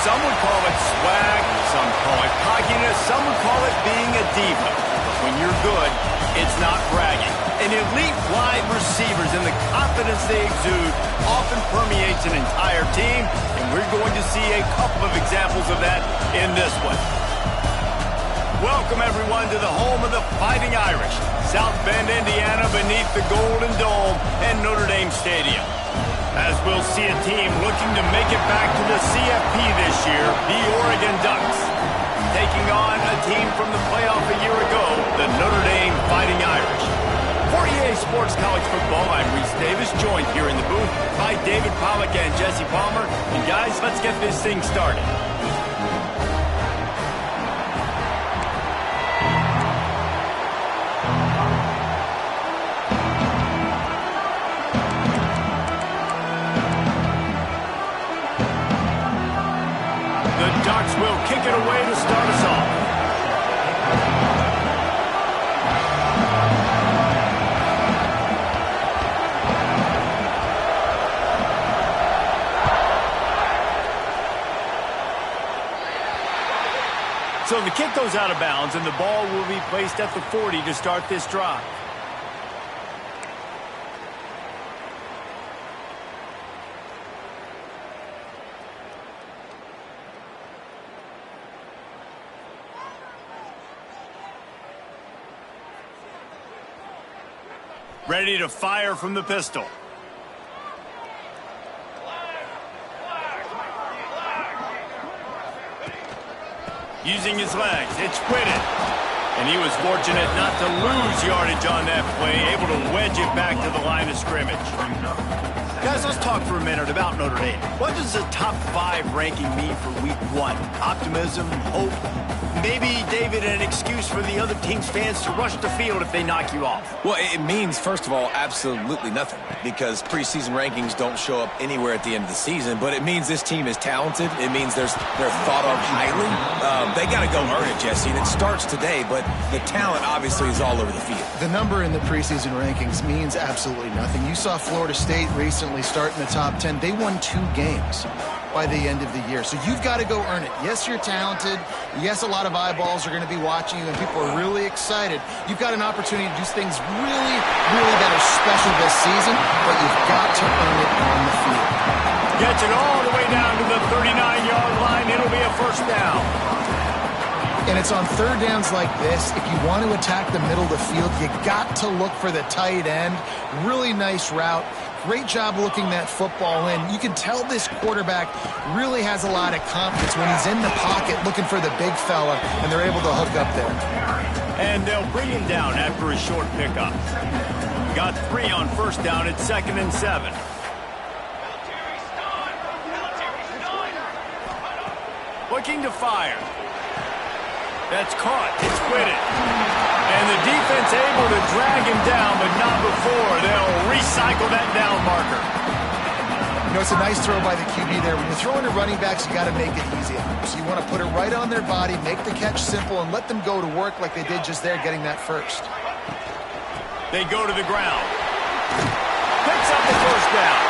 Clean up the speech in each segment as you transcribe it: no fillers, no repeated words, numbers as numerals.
Some would call it swag, some call it cockiness, some would call it being a diva. But when you're good, it's not bragging. And elite wide receivers and the confidence they exude often permeates an entire team, and we're going to see a couple of examples of that in this one. Welcome, everyone, to the home of the Fighting Irish, South Bend, Indiana, beneath the Golden Dome and Notre Dame Stadium. As we'll see a team looking to make it back to the CFP this year, the Oregon Ducks, taking on a team from the playoff a year ago, the Notre Dame Fighting Irish. For EA Sports College Football, I'm Reese Davis, joined here in the booth by David Pollack and Jesse Palmer. And guys, let's get this thing started. The Ducks will kick it away to start us off. So the kick goes out of bounds, and the ball will be placed at the 40 to start this drive. Ready to fire from the pistol. Using his legs, it's Whitted. And he was fortunate not to lose yardage on that play, able to wedge it back to the line of scrimmage. Guys, let's talk for a minute about Notre Dame. What does a top 5 ranking mean for week 1? Optimism, hope, maybe, David, an excuse for the other team's fans to rush the field if they knock you off? Well, it means, first of all, absolutely nothing, because preseason rankings don't show up anywhere at the end of the season, but it means this team is talented. It means they're thought of highly. They got to go earn it, Jesse, and it starts today, but the talent obviously is all over the field. The number in the preseason rankings means absolutely nothing. You saw Florida State recently start in the top 10. They won 2 games by the end of the year. So you've got to go earn it. Yes, you're talented. Yes, a lot of eyeballs are going to be watching you, and people are really excited. You've got an opportunity to do things really, really that are special this season, but you've got to earn it on the field. Gets it all the way down to the 39-yard line. It'll be a first down. And it's on third downs like this. If you want to attack the middle of the field, you got to look for the tight end. Really nice route. Great job looking that football in. You can tell this quarterback really has a lot of confidence when he's in the pocket looking for the big fella, and they're able to hook up there. And they'll bring him down after a short pickup. Got 3 on first down at 2nd and 7. Looking to fire. That's caught. It's Whitted. And the defense able to drag him down, but not before. They'll recycle that down marker. You know, it's a nice throw by the QB there. When you're throwing to running backs, you got to make it easy. So you want to put it right on their body, make the catch simple, and let them go to work like they did just there, getting that first. They go to the ground. Picks up the first down.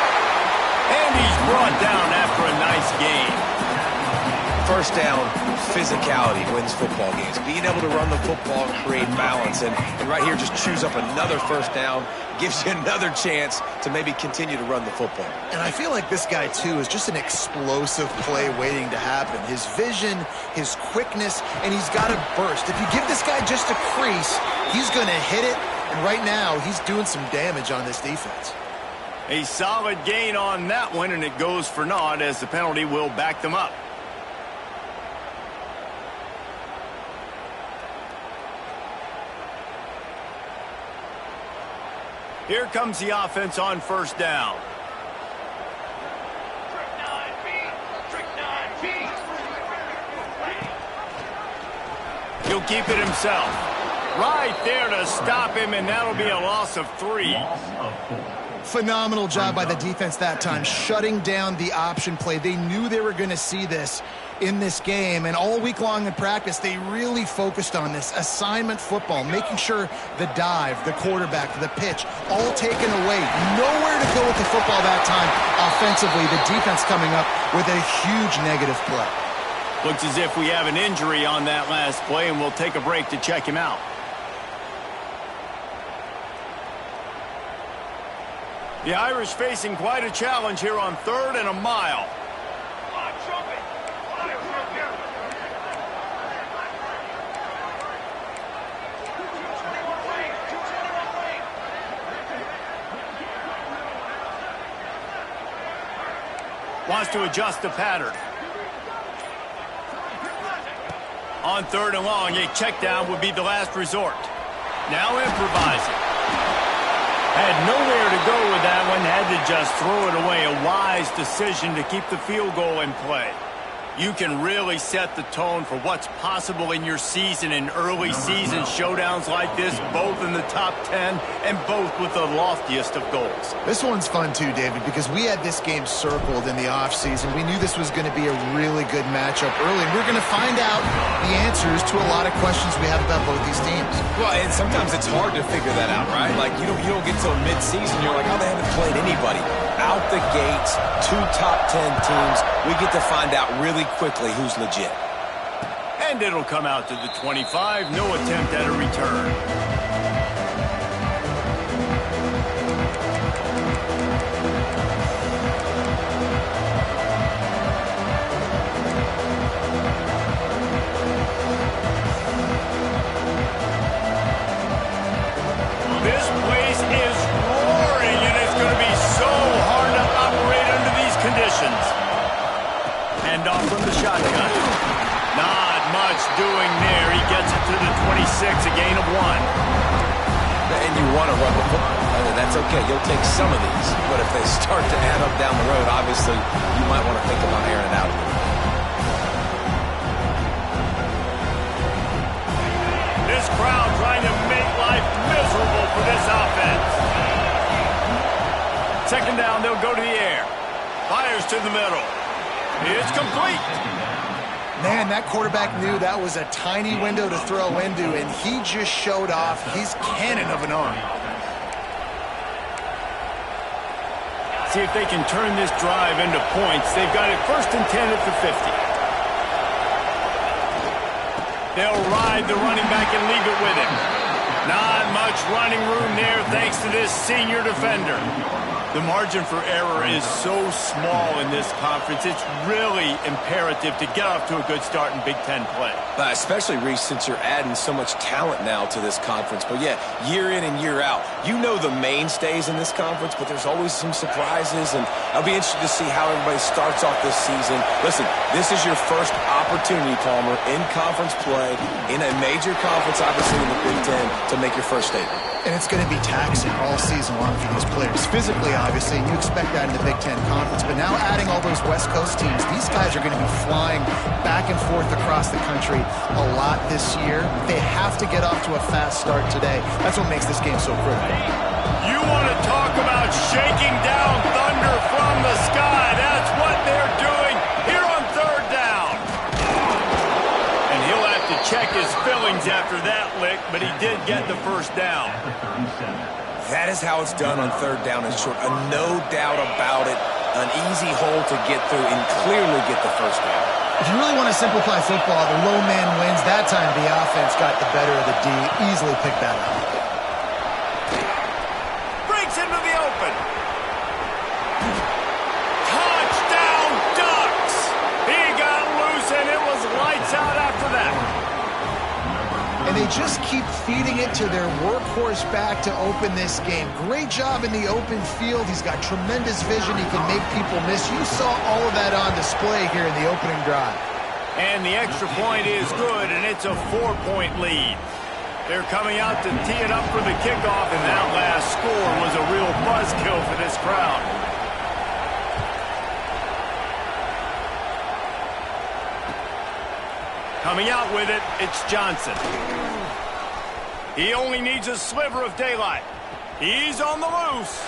And he's brought down after a nice gain. First down, physicality wins football games. Being able to run the football and create balance. And right here, just chews up another first down, gives you another chance to maybe continue to run the football. And I feel like this guy, too, is just an explosive play waiting to happen. His vision, his quickness, and he's got a burst. If you give this guy just a crease, he's going to hit it. And right now, he's doing some damage on this defense. A solid gain on that one, and it goes for naught as the penalty will back them up. Here comes the offense on first down. He'll keep it himself. Right there to stop him, and that'll be a loss of 3. Phenomenal job by the defense that time, shutting down the option play. They knew they were going to see this in this game, and all week long in practice, they really focused on this assignment football, making sure the dive, the quarterback, the pitch, all taken away. Nowhere to go with the football that time offensively. The defense coming up with a huge negative play. Looks as if we have an injury on that last play, and we'll take a break to check him out. The Irish facing quite a challenge here on 3rd and a mile. Wants to adjust the pattern. On 3rd and long, a check down would be the last resort. Now improvising. Had nowhere to go with that one, had to just throw it away. A wise decision to keep the field goal in play. You can really set the tone for what's possible in your season in early season showdowns like this, both in the top 10 and both with the loftiest of goals. This one's fun too, David, because we had this game circled in the offseason. We knew this was going to be a really good matchup early, and we're going to find out the answers to a lot of questions we have about both these teams. Well, and sometimes it's hard to figure that out, right? Like, you don't get till mid-season, you're like, oh, they haven't played anybody. Out the gates, 2 top 10 teams, we get to find out really quickly who's legit. And it'll come out to the 25, no attempt at a return. This place is roaring, and it's going to be so hard to operate under these conditions. Hand off from the shotgun. Not much doing there. He gets it to the 26, a gain of 1. And you want to run the football. That's okay. You'll take some of these. But if they start to add up down the road, obviously, you might want to think about airing it out a little bit. This crowd trying to make life miserable for this offense. 2nd down, they'll go to the air. Fires to the middle. It's complete. Man, that quarterback knew that was a tiny window to throw into, and he just showed off his cannon of an arm. See if they can turn this drive into points. They've got it 1st and 10 at the 50. They'll ride the running back and leave it with him. Not much running room there thanks to this senior defender. The margin for error is so small in this conference. It's really imperative to get off to a good start in Big Ten play. Especially, Reese, since you're adding so much talent now to this conference. But yeah, year in and year out, you know the mainstays in this conference, but there's always some surprises, and I'll be interested to see how everybody starts off this season. Listen, this is your first opportunity, Palmer, in conference play, in a major conference, obviously in the Big Ten, to make your first statement. And it's going to be taxing all season long for these players. Physically, obviously, and you expect that in the Big Ten Conference. But now adding all those West Coast teams, these guys are going to be flying back and forth across the country a lot this year. They have to get off to a fast start today. That's what makes this game so critical. You want to talk about shaking down thunder from the sky. That's what they're doing here on 3rd down. And he'll have to check his fillings after that lick, but he did get the 1st down. That is how it's done on 3rd down and short. No doubt about it. An easy hole to get through and clearly get the 1st down. If you really want to simplify football, the low man wins. That time the offense got the better of the D. Easily picked that up. Breaks into the open. Touchdown Ducks! He got loose and it was lights out after that. And they just keep feeding it to their workhorse back to open this game. Great job in the open field. He's got tremendous vision. He can make people miss. You saw all of that on display here in the opening drive. And the extra point is good, and it's a 4-point lead. They're coming out to tee it up for the kickoff, and that last score was a real buzzkill for this crowd. Coming out with it, it's Johnson. He only needs a sliver of daylight. He's on the loose.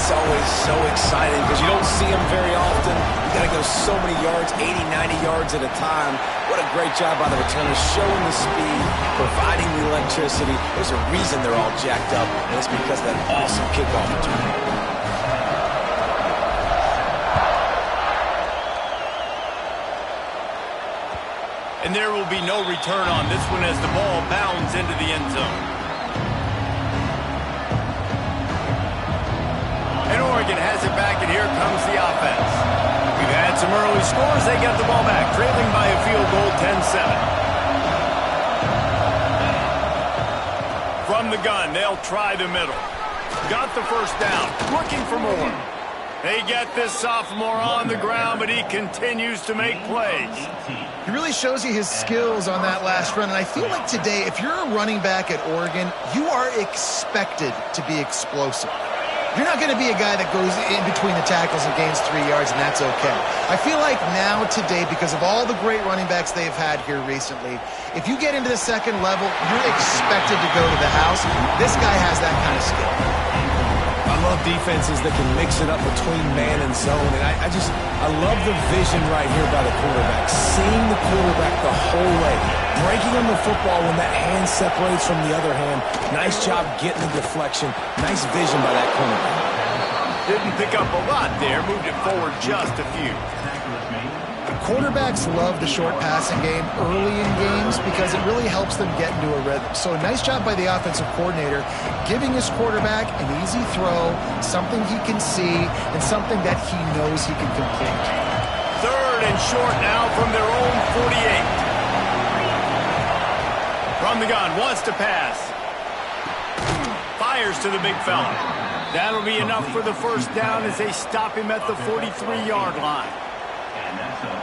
It's always so exciting because you don't see them very often. You got to go so many yards, 80, 90 yards at a time. What a great job by the returners, showing the speed, providing the electricity. There's a reason they're all jacked up, and it's because of that awesome kickoff return. And there will be no return on this one as the ball bounds into the end zone. And Oregon has it back, and here comes the offense. We've had some early scores. They get the ball back, trailing by a field goal, 10-7. From the gun, they'll try the middle. Got the first down, looking for more. They get this sophomore on the ground, but he continues to make plays. He really shows you his skills on that last run, and I feel like today, if you're a running back at Oregon, you are expected to be explosive. You're not going to be a guy that goes in between the tackles and gains 3 yards, and that's okay. I feel like now, today, because of all the great running backs they've had here recently, if you get into the second level, you're expected to go to the house. This guy has that kind of skill. I love defenses that can mix it up between man and zone, and I love the vision right here by the quarterback, seeing the quarterback the whole way, breaking on the football when that hand separates from the other hand. Nice job getting the deflection. Nice vision by that cornerback. Didn't pick up a lot there, moved it forward just a few. Quarterbacks love the short passing game early in games because it really helps them get into a rhythm. So a nice job by the offensive coordinator giving his quarterback an easy throw, something he can see, and something that he knows he can complete. Third and short now from their own 48. From the gun, wants to pass. Fires to the big fella. That'll be enough for the first down as they stop him at the 43-yard line.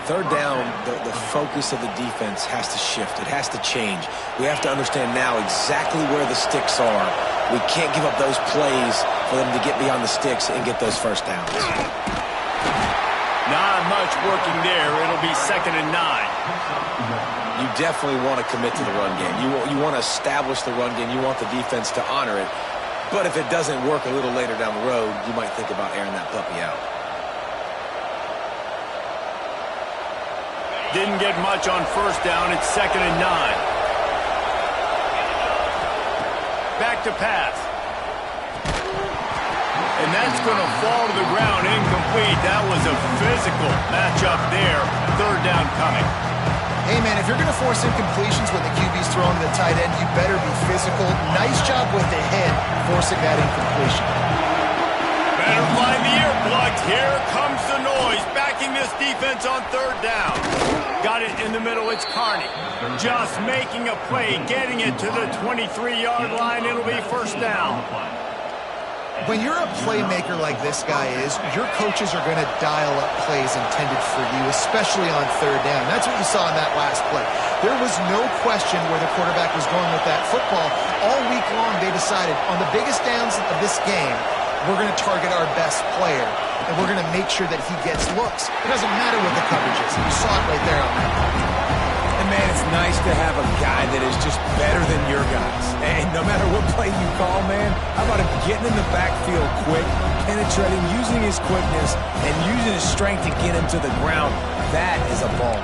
Third down, the focus of the defense has to shift. It has to change. We have to understand now exactly where the sticks are. We can't give up those plays for them to get beyond the sticks and get those first downs. Not much working there. It'll be 2nd and 9. You definitely want to commit to the run game. You want to establish the run game. You want the defense to honor it. But if it doesn't work a little later down the road, you might think about airing that puppy out. Didn't get much on first down. It's 2nd and 9. Back to pass. And that's going to fall to the ground, incomplete. That was a physical matchup there. Third down coming. Hey, man, if you're going to force incompletions when the QB's throwing to the tight end, you better be physical. Nice job with the head forcing that incompletion. Better find the earplugs. Here comes the noise. Backing this defense on third down. Got it in the middle. It's Carney. Just making a play, getting it to the 23-yard line. It'll be first down. When you're a playmaker like this guy is, your coaches are going to dial up plays intended for you, especially on third down. That's what you saw in that last play. There was no question where the quarterback was going with that football. All week long, they decided on the biggest downs of this game, we're going to target our best player, and we're going to make sure that he gets looks. It doesn't matter what the coverage is. You saw it right there on that play. And, man, it's nice to have a guy that is just better than your guys. And no matter what play you call, man, how about him getting in the backfield quick, penetrating, using his quickness, and using his strength to get him to the ground. That is a ball.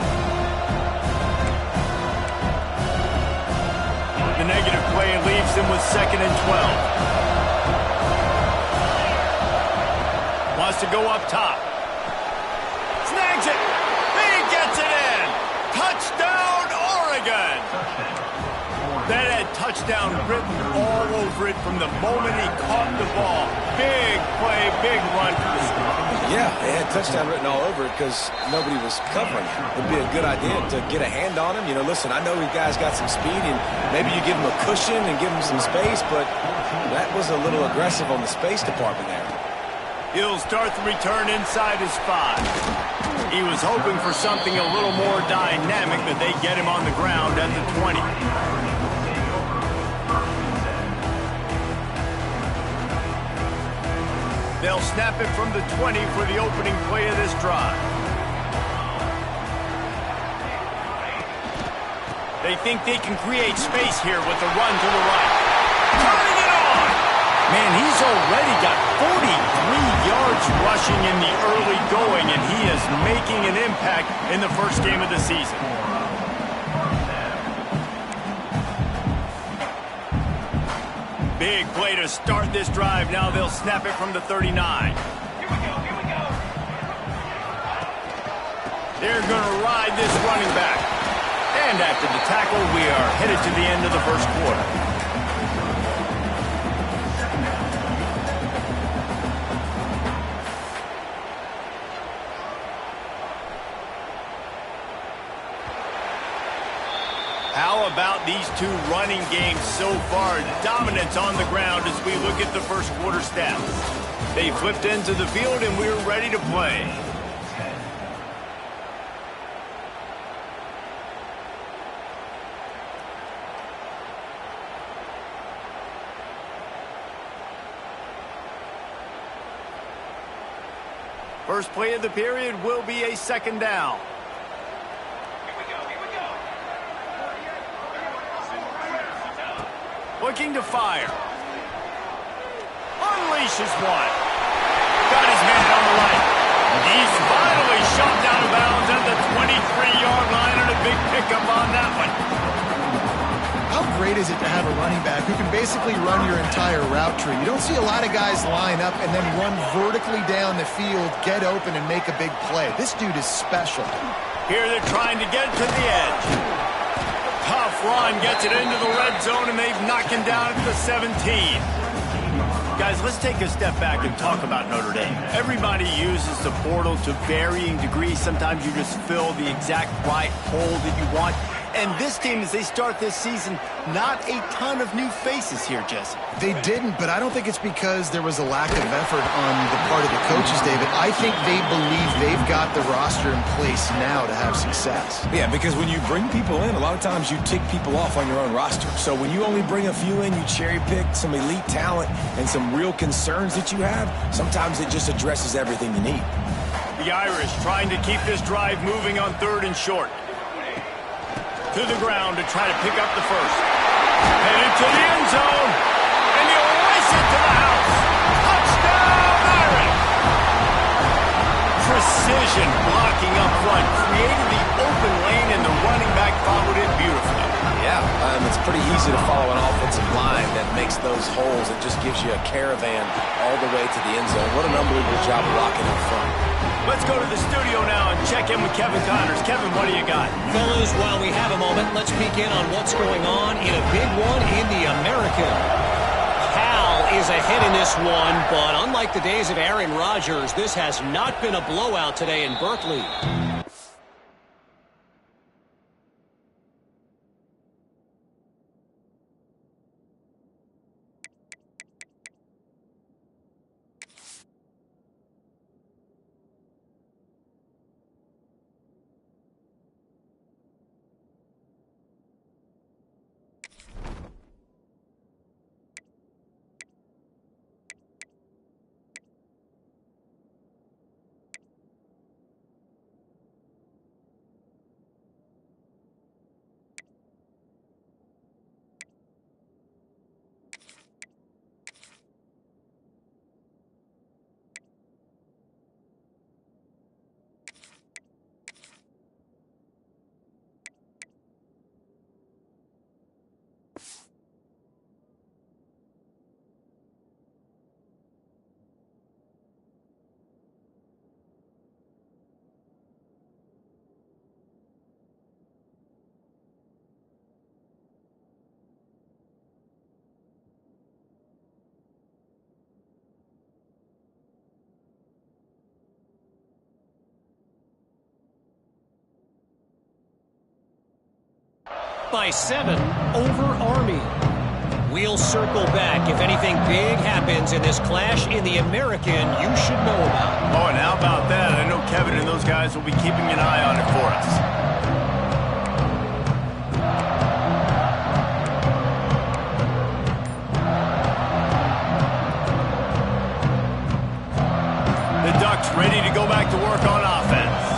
The negative play leaves them with 2nd and 12. Wants to go up top. Snags it. He gets it in. Touchdown, Oregon. That had touchdown written all over it from the moment he caught the ball. Big play, big run for the squad. Yeah, it had touchdown written all over it because nobody was covering him. It would be a good idea to get a hand on him. You know, listen, I know you guys got some speed, and maybe you give him a cushion and give him some space, but that was a little aggressive on the space department there. He'll start the return inside his 5. He was hoping for something a little more dynamic, but they get him on the ground at the 20. They'll snap it from the 20 for the opening play of this drive. They think they can create space here with the run to the right. Turning it on! Man, he's already got 43 starts rushing in the early going, and he is making an impact in the first game of the season. Big play to start this drive. Now they'll snap it from the 39. Here we go. They're going to ride this running back. And after the tackle, we are headed to the end of the first quarter. How about these two running games so far? Dominance on the ground as we look at the first quarter stats. They flipped into the field and we're ready to play. First play of the period will be a second down. Looking to fire. Unleashes one. Got his man on the line. He's finally shot out of bounds at the 23-yard line, and a big pickup on that one. How great is it to have a running back who can basically run your entire route tree? You don't see a lot of guys line up and then run vertically down the field, get open, and make a big play. This dude is special. Here they're trying to get to the edge. Tough run, gets it into the red zone, and they've knocked him down at the 17. Guys, let's take a step back and talk about Notre Dame. Everybody uses the portal to varying degrees. Sometimes you just fill the exact right hole that you want. And this team, as they start this season, not a ton of new faces here, Jesse. They didn't, but I don't think it's because there was a lack of effort on the part of the coaches, David. I think they believe they've got the roster in place now to have success. Yeah, because when you bring people in, a lot of times you tick people off on your own roster. So when you only bring a few in, you cherry-pick some elite talent and some real concerns that you have, sometimes it just addresses everything you need. The Irish trying to keep this drive moving on 3rd and short. To the ground to try to pick up the first. Headed to the end zone. And he'll race it to the house. Touchdown, Irish! Precision blocking up front. Created the open lane, and the running back followed it beautifully. Yeah, it's pretty easy to follow an offensive line that makes those holes and just gives you a caravan all the way to the end zone. What an unbelievable job blocking up front. Let's go to the studio now and check in with Kevin Connors. Kevin, what do you got? Fellas, while we have a moment, let's peek in on what's going on in a big one in the American. Cal is ahead in this one, but unlike the days of Aaron Rodgers, this has not been a blowout today in Berkeley. By 7 over Army. We'll circle back. If anything big happens in this clash in the American, you should know about. Oh, and how about that? I know Kevin and those guys will be keeping an eye on it for us. The Ducks ready to go back to work on offense.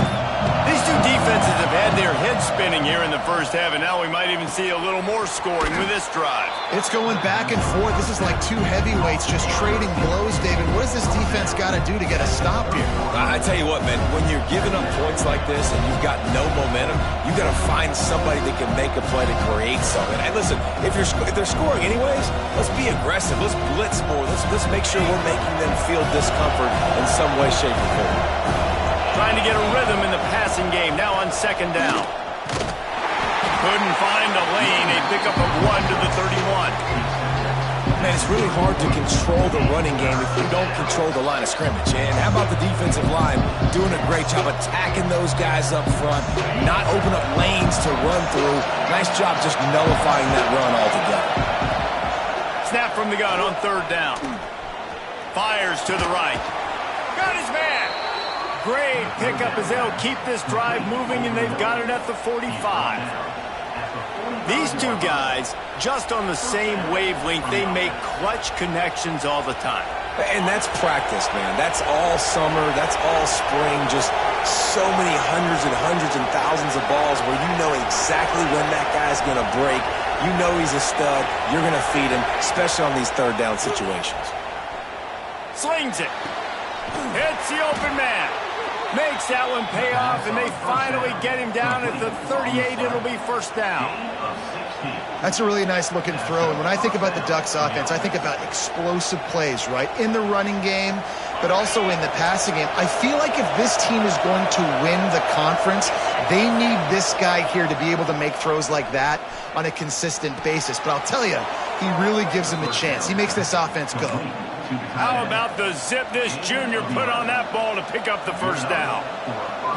These two defenses have had their heads spinning spinning here in the first half, and now we might even see a little more scoring with this drive. It's going back and forth. This is like two heavyweights just trading blows, David. What does this defense got to do to get a stop here? I tell you what, man, when you're giving up points like this and you've got no momentum, you got to find somebody that can make a play to create something. And listen, if they're scoring anyways, let's be aggressive. Let's blitz more. Let's make sure we're making them feel discomfort in some way, shape, or form. Trying to get a rhythm in the passing game, now on second down. Couldn't find a lane, a pickup of 1 to the 31. Man, it's really hard to control the running game if you don't control the line of scrimmage. And how about the defensive line doing a great job attacking those guys up front, not open up lanes to run through. Nice job just nullifying that run altogether. Snap from the gun on third down. Fires to the right. Got his man. Great pickup as they'll keep this drive moving, and they've got it at the 45. These two guys, just on the same wavelength, they make clutch connections all the time. And that's practice, man. That's all summer. That's all spring. Just so many hundreds and thousands of balls where you know exactly when that guy's going to break. You know he's a stud. You're going to feed him, especially on these third down situations. Slings it. Hits the open man. Makes that one pay off, and they finally get him down at the 38. It'll be first down. That's a really nice looking throw. And when I think about the Ducks offense, I think about explosive plays, right? In the running game, but also in the passing game. I feel like if this team is going to win the conference, they need this guy here to be able to make throws like that on a consistent basis. But I'll tell you, he really gives them a chance. He makes this offense go. How about the zip this junior put on that ball to pick up the first down?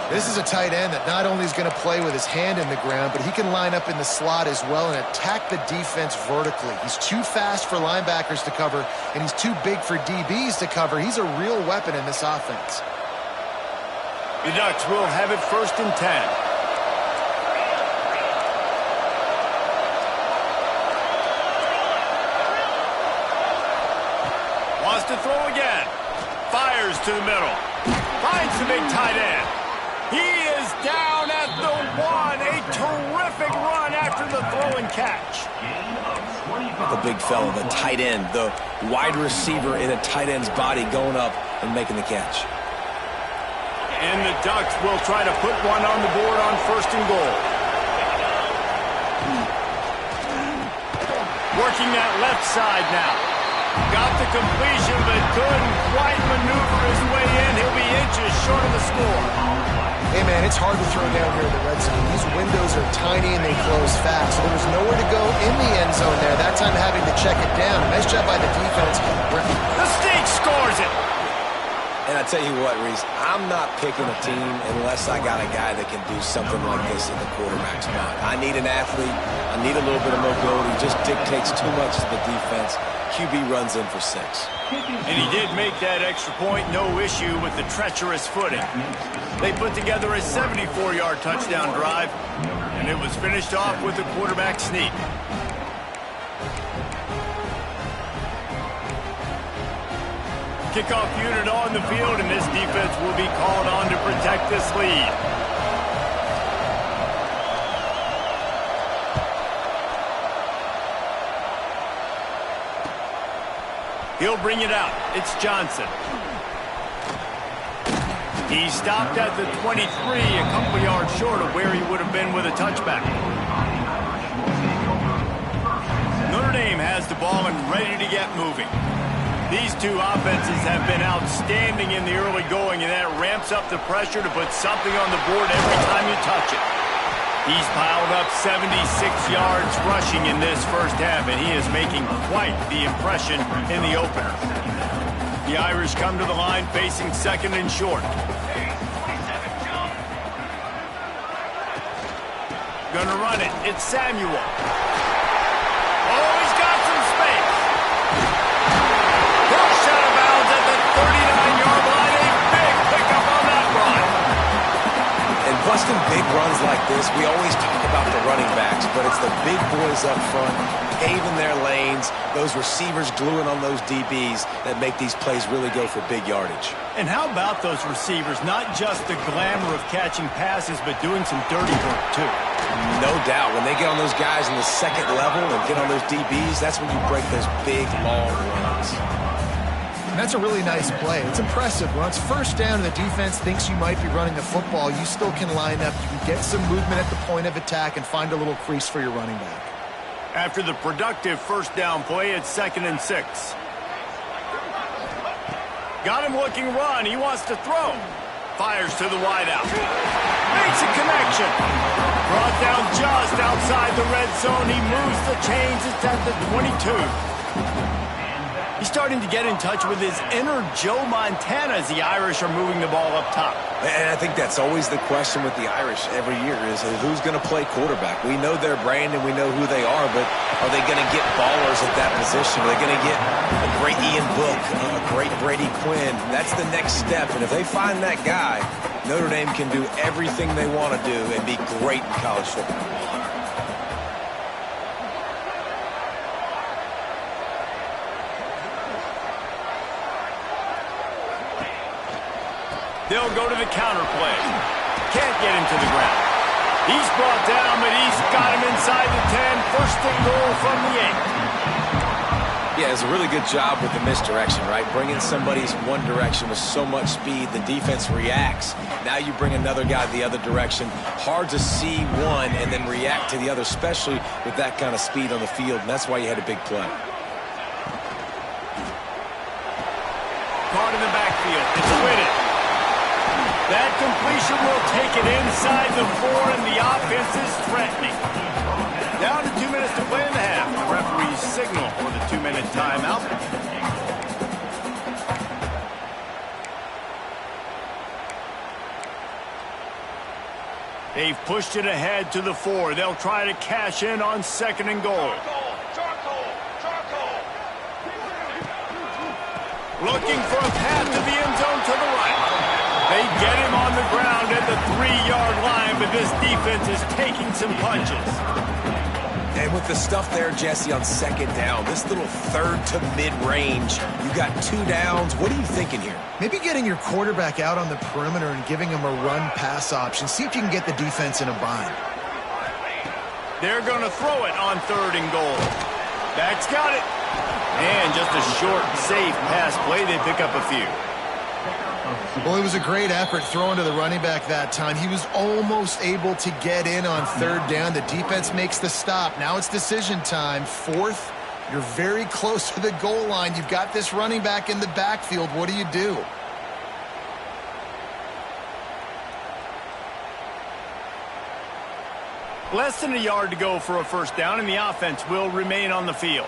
This is a tight end that not only is going to play with his hand in the ground, but he can line up in the slot as well and attack the defense vertically. He's too fast for linebackers to cover, and he's too big for DBs to cover. He's a real weapon in this offense. The Ducks will have it first and 10. Wants to throw again. Fires to the middle. Finds the big tight end. He is down at the 1. A terrific run after the throw and catch. The big fella, the tight end, the wide receiver in a tight end's body going up and making the catch. And the Ducks will try to put one on the board on first and goal. Working that left side now. Got the completion, but couldn't quite maneuver his way in. He'll be inches short of the score. Hey, man, it's hard to throw down here in the red zone. These windows are tiny and they close fast. So there was nowhere to go in the end zone there. That time having to check it down. Nice job by the defense. The Sneak scores it. And I tell you what, Reese, I'm not picking a team unless I got a guy that can do something like this in the quarterback spot. I need an athlete. I need a little bit of mobility. Just dictates too much to the defense. QB runs in for 6. And he did make that extra point. No issue with the treacherous footing. They put together a 74-yard touchdown drive, and it was finished off with a quarterback sneak. Kickoff unit on the field, and this defense will be called on to protect this lead. He'll bring it out. It's Johnson. He stopped at the 23, a couple yards short of where he would have been with a touchback. Notre Dame has the ball and ready to get moving. These two offenses have been outstanding in the early going, and that ramps up the pressure to put something on the board every time you touch it. He's piled up 76 yards rushing in this first half, and he is making quite the impression in the opener. The Irish come to the line facing second and short. Gonna run it. It's Samuel. Oh, he's got some space. Pushed out of bounds at the 39-yard line. A big pickup on that run. And busting big runs like this, we always talk about the running backs, but it's the big boys up front, paving their lanes, those receivers gluing on those DBs that make these plays really go for big yardage. And how about those receivers? Not just the glamour of catching passes, but doing some dirty work, too. No doubt. When they get on those guys in the second level and get on those DBs, that's when you break those big, long runs. And that's a really nice play. It's impressive. When it's first down and the defense thinks you might be running the football, you still can line up. You can get some movement at the point of attack and find a little crease for your running back. After the productive first down play, it's 2nd and 6. Got him looking run. He wants to throw. Fires to the wideout. Makes a connection. Brought down just outside the red zone. He moves the chains. It's at the 22. He's starting to get in touch with his inner Joe Montana as the Irish are moving the ball up top. And I think that's always the question with the Irish every year is who's going to play quarterback. We know their brand and we know who they are, but are they going to get ballers at that position? Are they going to get a great Ian Book, a great Brady Quinn? That's the next step. And if they find that guy, Notre Dame can do everything they want to do and be great in college football. They'll go to the counter play. Can't get him to the ground. He's brought down, but he's got him inside the 10. First and goal from the 8. Yeah, it's a really good job with the misdirection, right? Bringing somebody's one direction with so much speed, the defense reacts. Now you bring another guy the other direction. Hard to see one and then react to the other, especially with that kind of speed on the field, and that's why you had a big play. Caught in the backfield. It's Whitted. That completion will take it inside the 4, and the offense is threatening. Down to 2 minutes to play in the half. The referee's signal for the 2-minute timeout. They've pushed it ahead to the 4. They'll try to cash in on 2nd and goal. Looking for a path to the end zone to the right. They get him on the ground at the 3-yard line, but this defense is taking some punches. And with the stuff there, Jesse, on 2nd down, this little 3rd to mid-range, you got 2 downs. What are you thinking here? Maybe getting your quarterback out on the perimeter and giving him a run-pass option. See if you can get the defense in a bind. They're going to throw it on 3rd and goal. That's got it. And just a short, safe pass play. They pick up a few. Well, it was a great effort throwing to the running back that time. He was almost able to get in on 3rd down. The defense makes the stop. Now it's decision time. 4th, you're very close to the goal line. You've got this running back in the backfield. What do you do? Less than a yard to go for a first down, and the offense will remain on the field.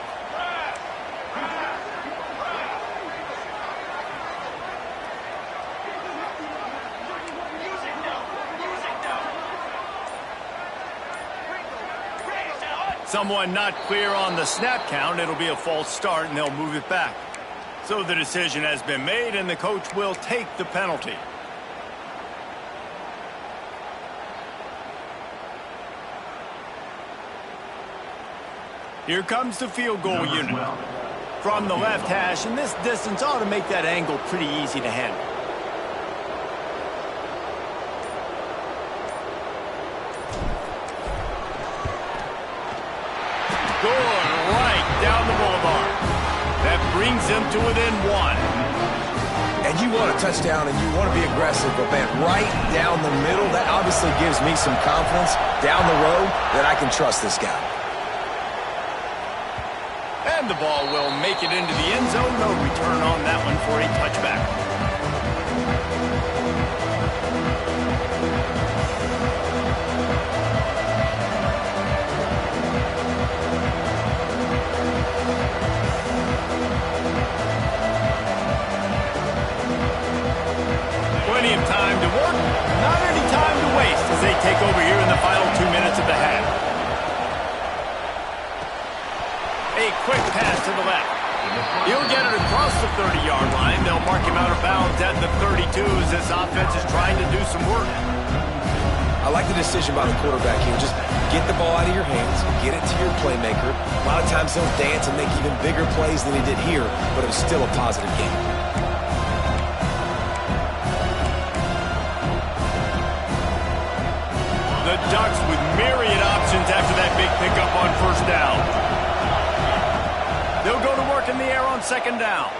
Someone not clear on the snap count. It'll be a false start, and they'll move it back. So the decision has been made, and the coach will take the penalty. Here comes the field goal unit. From the left hash, and this distance ought to make that angle pretty easy to handle. Going right down the boulevard. That brings them to within 1. And you want a touchdown and you want to be aggressive, but man, right down the middle, that obviously gives me some confidence down the road that I can trust this guy. And the ball will make it into the end zone. No return on that one for a touchback. Plenty of time to work, not any time to waste as they take over here in the final 2 minutes of the half. A quick pass to the left. He'll get it across the 30-yard line. They'll mark him out of bounds at the 32 as this offense is trying to do some work. I like the decision by the quarterback here. Just get the ball out of your hands, get it to your playmaker. A lot of times he'll dance and make even bigger plays than he did here, but it was still a positive game. The Ducks with myriad options after that big pickup on first down. They'll go to work in the air on second down.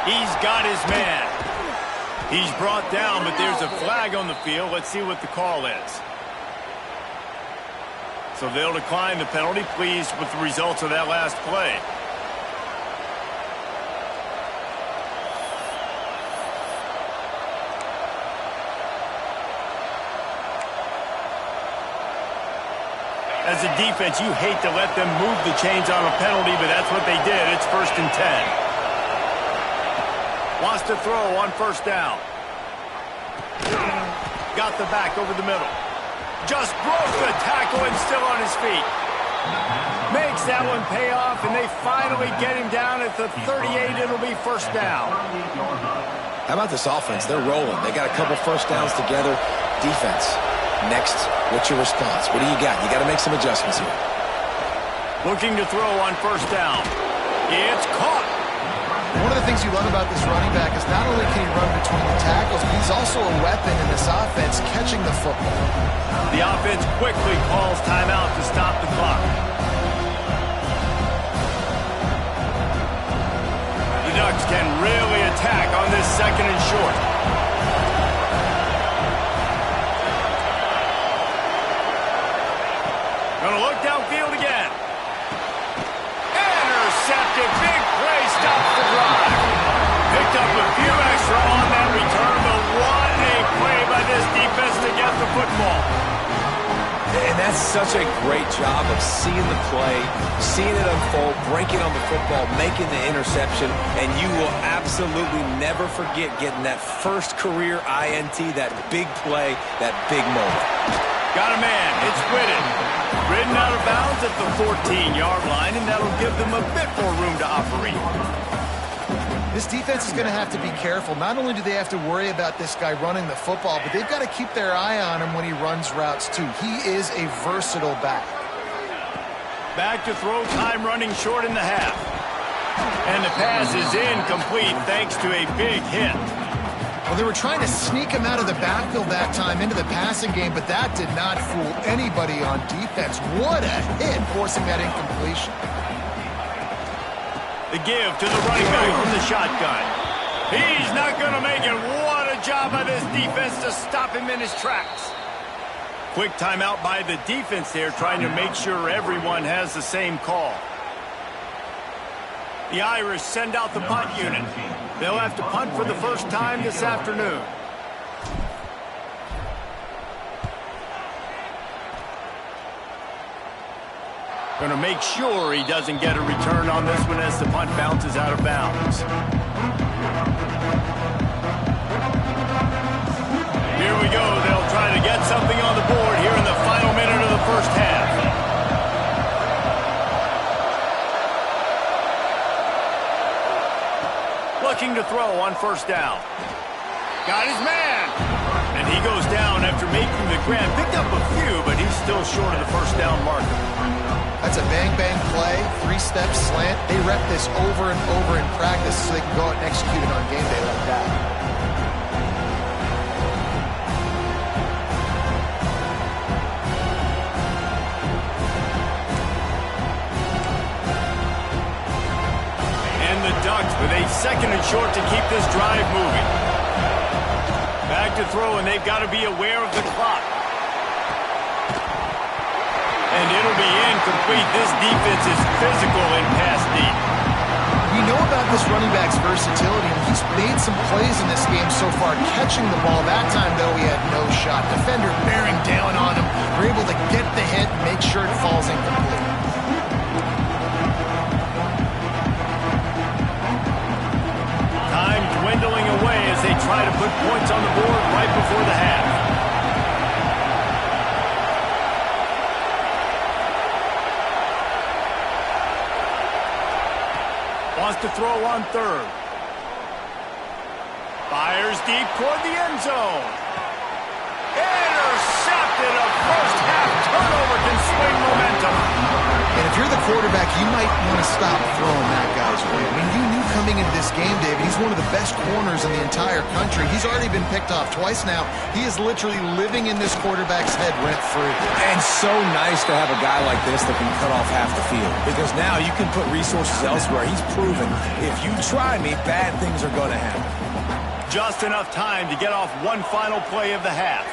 He's got his man. He's brought down, but there's a flag on the field. Let's see what the call is. So they'll decline the penalty, pleased with the results of that last play. As a defense, you hate to let them move the chains on a penalty, but that's what they did. It's 1st and 10. Wants to throw on first down. Got the back over the middle. Just broke the tackle and still on his feet. Makes that one pay off, and they finally get him down at the 38. It'll be first down. How about this offense? They're rolling. They got a couple first downs together. Defense. Next, what's your response? What do you got? You got to make some adjustments here. Looking to throw on first down. It's caught. One of the things you love about this running back is not only can he run between the tackles, but he's also a weapon in this offense catching the football. The offense quickly calls timeout to stop the clock. The Ducks can really attack on this 2nd and short. Gonna look downfield again. Intercepted. Big play. Stops the drive. Picked up a few extra on that return, but what a play by this defense to get the football. And that's such a great job of seeing the play, seeing it unfold, breaking on the football, making the interception, and you will absolutely never forget getting that first career INT, that big play, that big moment. Got a man. It's Whitted. Ridden out of bounds at the 14-yard line, and that'll give them a bit more room to operate. This defense is going to have to be careful. Not only do they have to worry about this guy running the football, but they've got to keep their eye on him when he runs routes, too. He is a versatile back. Back to throw time running short in the half. And the pass is incomplete thanks to a big hit. Well, they were trying to sneak him out of the backfield that time into the passing game, but that did not fool anybody on defense. What a hit, forcing that incompletion. The give to the running back from the shotgun. He's not going to make it. What a job by this defense to stop him in his tracks. Quick timeout by the defense there, trying to make sure everyone has the same call. The Irish send out the punt unit. They'll have to punt for the first time this afternoon. Going to make sure he doesn't get a return on this one as the punt bounces out of bounds. Here we go. They'll try to get something on the board here in the final minute of the first half. Looking to throw on first down. Got his man. And he goes down after making the grab. Picked up a few, but he's still short of the first down marker. That's a bang-bang play, 3-step slant. They rep this over and over in practice so they can go out and execute it on game day like that. And the Ducks with a 2nd and short to keep this drive moving. Back to throw, and they've got to be aware of the clock. And it'll be incomplete. This defense is physical and pass deep. We know about this running back's versatility, and he's made some plays in this game so far, catching the ball. That time, though, he had no shot. Defender bearing down on him. We're able to get the hit and make sure it falls incomplete. Time dwindling away as they try to put points on the board right before the half. Wants to throw on third. Fires deep toward the end zone. Intercepted. A first half turnover can swing momentum. And if you're the quarterback, you might want to stop throwing that guy. guys win. I mean, you knew coming into this game, David, he's one of the best corners in the entire country. He's already been picked off twice now. He is literally living in this quarterback's head rent-free. And so nice to have a guy like this that can cut off half the field, because now you can put resources elsewhere. He's proven if you try me, bad things are going to happen. Just enough time to get off one final play of the half.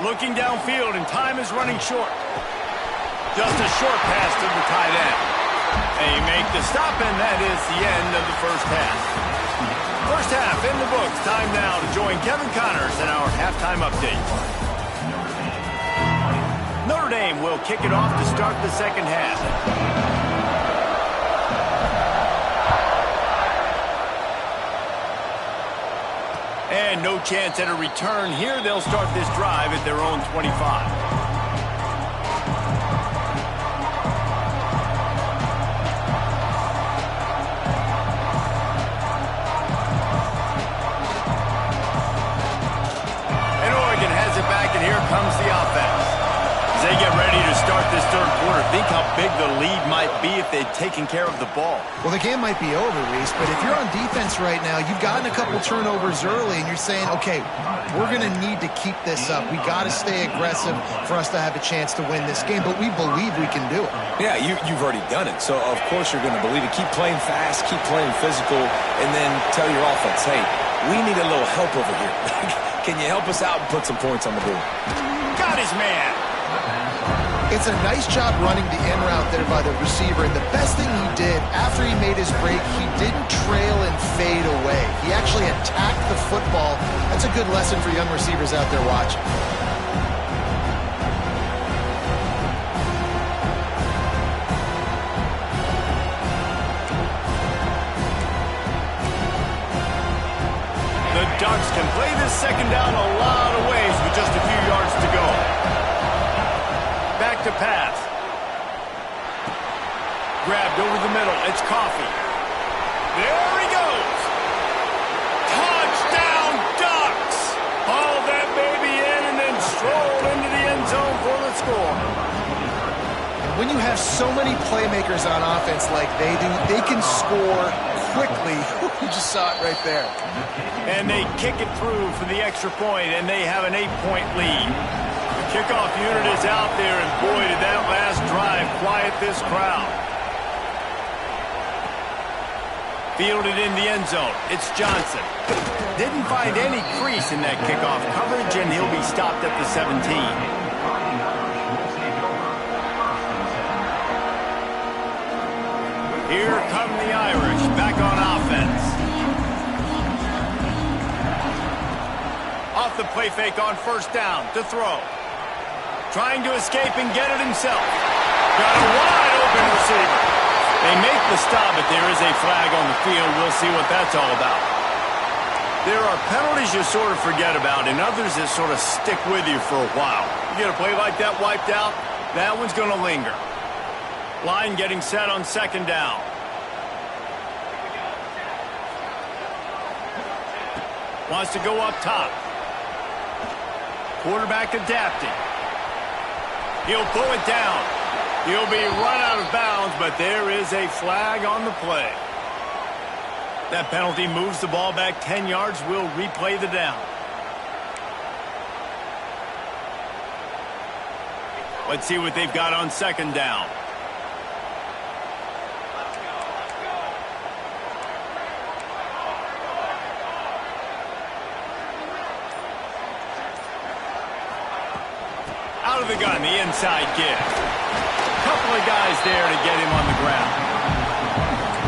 Looking downfield, and time is running short. Just a short pass to the tight end. They make the stop, and that is the end of the first half. First half in the books. Time now to join Kevin Connors in our halftime update. Notre Dame will kick it off to start the second half. And no chance at a return here. They'll start this drive at their own 25. Here comes the offense. As they get ready to start this third quarter, think how big the lead might be if they'd taken care of the ball. Well, the game might be over, Reese, but if you're on defense right now, you've gotten a couple turnovers early, and you're saying, okay, we're going to need to keep this up. We got to stay aggressive for us to have a chance to win this game, but we believe we can do it. Yeah, you've already done it, so of course you're going to believe it. Keep playing fast, keep playing physical, and then tell your offense, hey, we need a little help over here. Can you help us out and put some points on the board? Got his man. It's a nice job running the in route there by the receiver, and the best thing he did after he made his break, he didn't trail and fade away. He actually attacked the football. That's a good lesson for young receivers out there watching. The Ducks can play this second down a lot of ways with just a few yards to go. Back to pass. Grabbed over the middle. It's Coffee. There he goes. Touchdown, Ducks. Haul that baby in and then stroll into the end zone for the score. When you have so many playmakers on offense like they do, they can score quickly. You just saw it right there. And they kick it through for the extra point, and they have an 8-point lead. The kickoff unit is out there, and boy, did that last drive quiet this crowd. Fielded in the end zone. It's Johnson. Didn't find any crease in that kickoff coverage, and he'll be stopped at the 17. Here come the Irish, back on offense. Off the play fake on first down to throw. Trying to escape and get it himself. Got a wide open receiver. They make the stop, but there is a flag on the field. We'll see what that's all about. There are penalties you sort of forget about and others that sort of stick with you for a while. You get a play like that wiped out, that one's going to linger. Line getting set on second down. Wants to go up top. Quarterback adapting. He'll pull it down. He'll be run out of bounds, but there is a flag on the play. That penalty moves the ball back 10 yards. We'll replay the down. Let's see what they've got on second down. Out of the gun, the inside give. Couple of guys there to get him on the ground.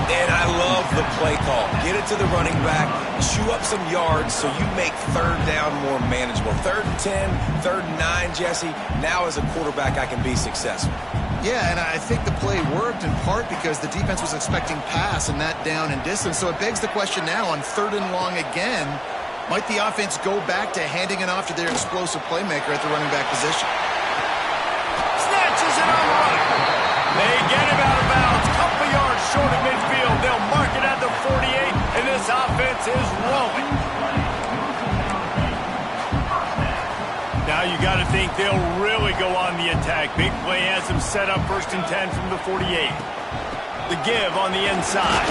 And I love the play call. Get it to the running back, chew up some yards so you make third down more manageable. 3rd and 10, 3rd and 9, Jesse. Now as a quarterback, I can be successful. Yeah, and I think the play worked in part because the defense was expecting pass and that down and distance. So it begs the question now on 3rd and long again, might the offense go back to handing it off to their explosive playmaker at the running back position? Snatches it on the run. They get him out of bounds. Couple yards short of midfield. They'll mark it at the 48, and this offense is rolling. Now you got to think they'll really go on the attack. Big play has them set up 1st and 10 from the 48. The give on the inside.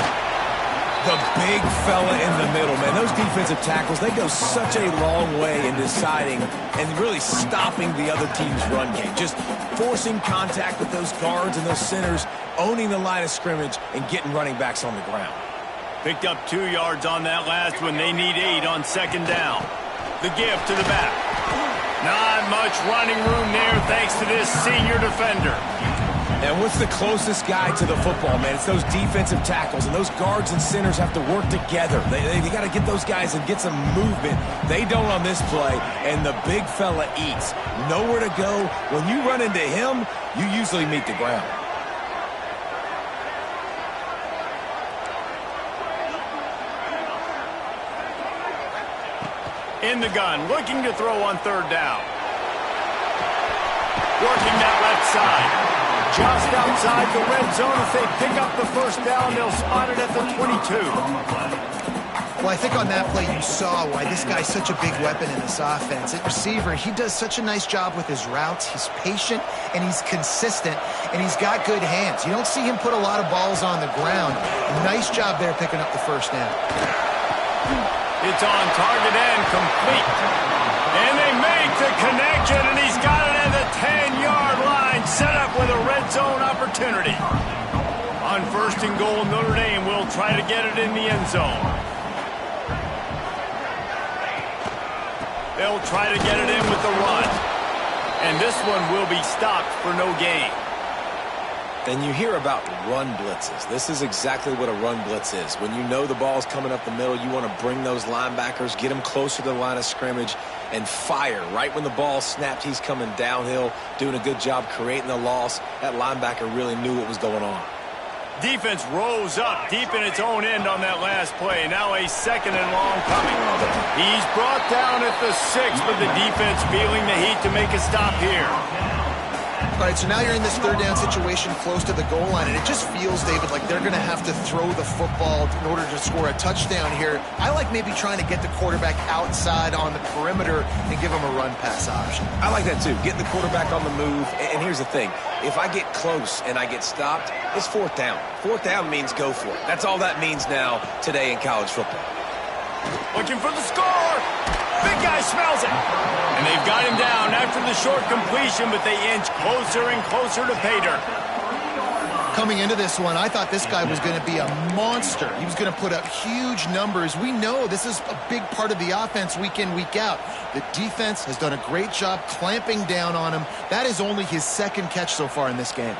The big fella in the middle, man. Those defensive tackles, they go such a long way in deciding and really stopping the other team's run game. Just forcing contact with those guards and those centers, owning the line of scrimmage, and getting running backs on the ground. Picked up 2 yards on that last one. They need 8 on 2nd down. The give to the back. Not much running room there thanks to this senior defender. And what's the closest guy to the football, man? It's those defensive tackles, and those guards and centers have to work together. They got to get those guys and get some movement. They don't on this play, and the big fella eats. Nowhere to go. When you run into him, you usually meet the ground. In the gun, looking to throw on 3rd down. Working that left side. Just outside the red zone. If they pick up the 1st down, they'll spot it at the 22. Well, I think on that play you saw why this guy's such a big weapon in this offense. At receiver, he does such a nice job with his routes. He's patient, and he's consistent, and he's got good hands. You don't see him put a lot of balls on the ground. Nice job there picking up the 1st down. It's on target and complete. And they make the connection, and he's got it at the 10-yard line, set up with a red zone opportunity. On 1st and goal, Notre Dame will try to get it in the end zone. They'll try to get it in with the run. And this one will be stopped for no gain. And you hear about run blitzes. This is exactly what a run blitz is. When you know the ball's coming up the middle, you want to bring those linebackers, get them closer to the line of scrimmage, and fire. Right when the ball snapped, he's coming downhill, doing a good job creating the loss. That linebacker really knew what was going on. Defense rose up deep in its own end on that last play. Now a 2nd and long coming. He's brought down at the 6, but the defense feeling the heat to make a stop here. All right, so now you're in this 3rd down situation close to the goal line, and it just feels, David, like they're going to have to throw the football in order to score a touchdown here. I like maybe trying to get the quarterback outside on the perimeter and give him a run-pass option. I like that, too. Getting the quarterback on the move. And here's the thing. If I get close and I get stopped, it's 4th down. 4th down means go for it. That's all that means now today in college football. Looking for the score. Big guy smells it. And they've got him down after the short completion, but they inch closer and closer to pay dirt. Coming into this one, I thought this guy was going to be a monster. He was going to put up huge numbers. We know this is a big part of the offense week in, week out. The defense has done a great job clamping down on him. That is only his 2nd catch so far in this game.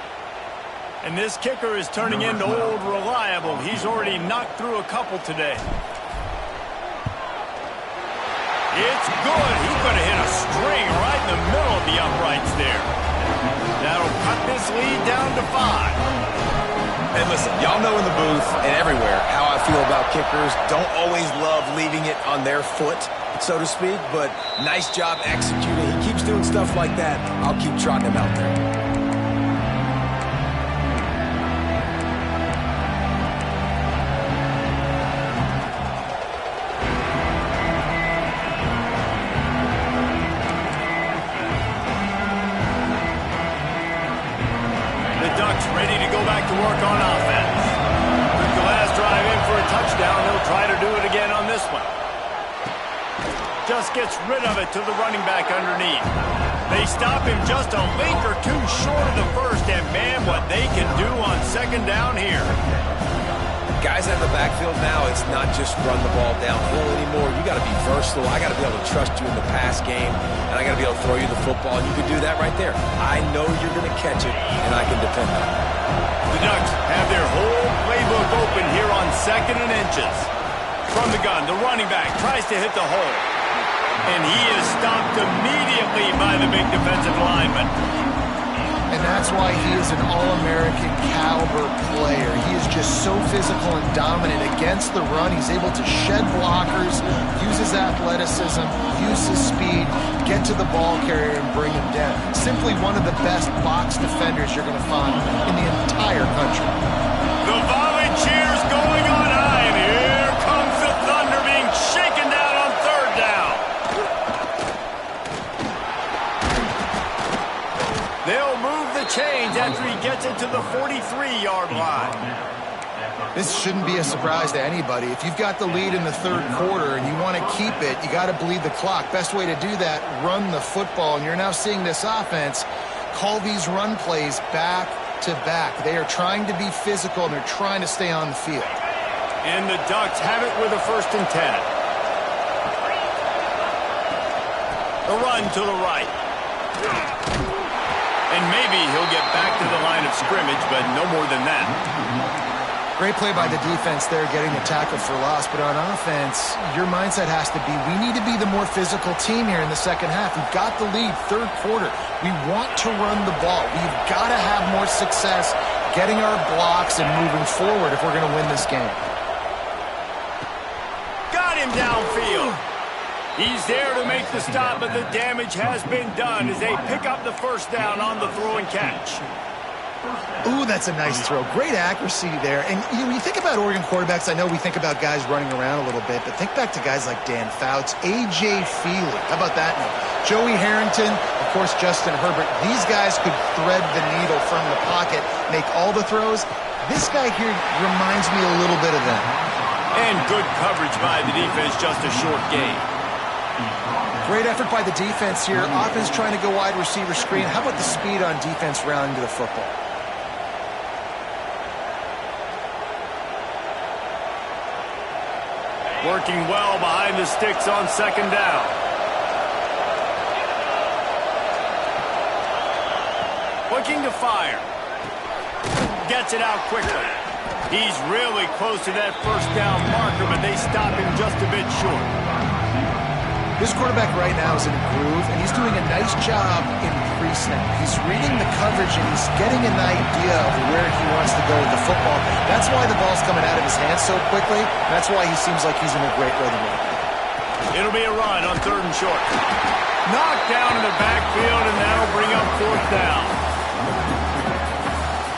And this kicker is turning into old reliable. He's already knocked through a couple today. It's good. He's going to hit a string right in the middle of the uprights there. That'll cut this lead down to 5. And listen, y'all know in the booth and everywhere how I feel about kickers. Don't always love leaving it on their foot, so to speak, but nice job executing. He keeps doing stuff like that. I'll keep trotting him out there. Ready to go back to work on offense. Took the last drive in for a touchdown. They'll try to do it again on this one. Just gets rid of it to the running back underneath. They stop him just a link or two short of the 1st, and man, what they can do on 2nd down here. Guys in the backfield now, it's not just run the ball downhill anymore. You got to be versatile. I got to be able to trust you in the pass game, and I got to be able to throw you the football, and you can do that right there. I know you're going to catch it, and I can depend on it. The Ducks have their whole playbook open here on 2nd and inches. From the gun, the running back tries to hit the hole, and he is stopped immediately by the big defensive lineman. And that's why he is an All-American caliber player. He is just so physical and dominant against the run. He's able to shed blockers, use his athleticism, use his speed, get to the ball carrier and bring him down. Simply one of the best box defenders you're going to find in the entire country. The volley cheers going on high, and here comes the Thunder being shaken down on 3rd down. the chains after he gets it to the 43-yard line. This shouldn't be a surprise to anybody. If you've got the lead in the third quarter and you want to keep it, you got to bleed the clock. Best way to do that, run the football. And you're now seeing this offense call these run plays back to back. They are trying to be physical, and they're trying to stay on the field. And the Ducks have it with a 1st and 10. The run to the right. And maybe he'll get back to the line of scrimmage, but no more than that. Great play by the defense there, getting the tackle for loss. But on offense, your mindset has to be, we need to be the more physical team here in the second half. We've got the lead, third quarter. We want to run the ball. We've got to have more success getting our blocks and moving forward if we're going to win this game. Got him downfield. He's there to make the stop, but the damage has been done as they pick up the 1st down on the throw and catch. Ooh, that's a nice throw. Great accuracy there. And when you think about Oregon quarterbacks, I know we think about guys running around a little bit, but think back to guys like Dan Fouts, A.J. Feely. How about that name? Joey Harrington, of course, Justin Herbert. These guys could thread the needle from the pocket, make all the throws. This guy here reminds me a little bit of them. And good coverage by the defense, just a short gain. Great effort by the defense here. Offense trying to go wide receiver screen. How about the speed on defense rounding to the football? Working well behind the sticks on 2nd down. Looking to fire. Gets it out quickly. He's really close to that 1st down marker, but they stop him just a bit short. This quarterback right now is in a groove, and he's doing a nice job in pre-snap. He's reading the coverage, and he's getting an idea of where he wants to go with the football. That's why the ball's coming out of his hands so quickly. That's why he seems like he's in a great rhythm right now. It'll be a run on 3rd and short. Knocked down in the backfield, and that'll bring up 4th down.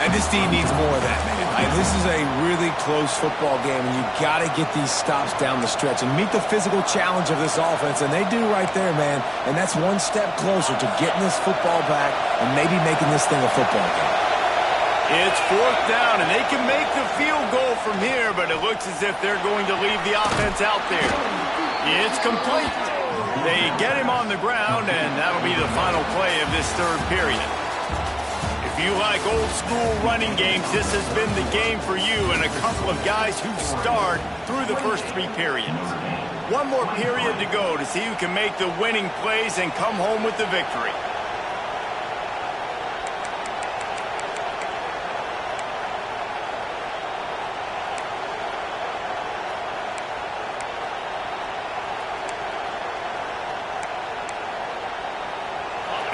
And this team needs more of that, man. This is a really close football game, and you got to get these stops down the stretch and meet the physical challenge of this offense, and they do right there, man. And that's one step closer to getting this football back and maybe making this thing a football game. It's 4th down, and they can make the field goal from here, but it looks as if they're going to leave the offense out there. It's complete. They get him on the ground, and that'll be the final play of this 3rd period. If you like old-school running games, this has been the game for you and a couple of guys who start through the first 3 periods. One more period to go to see who can make the winning plays and come home with the victory.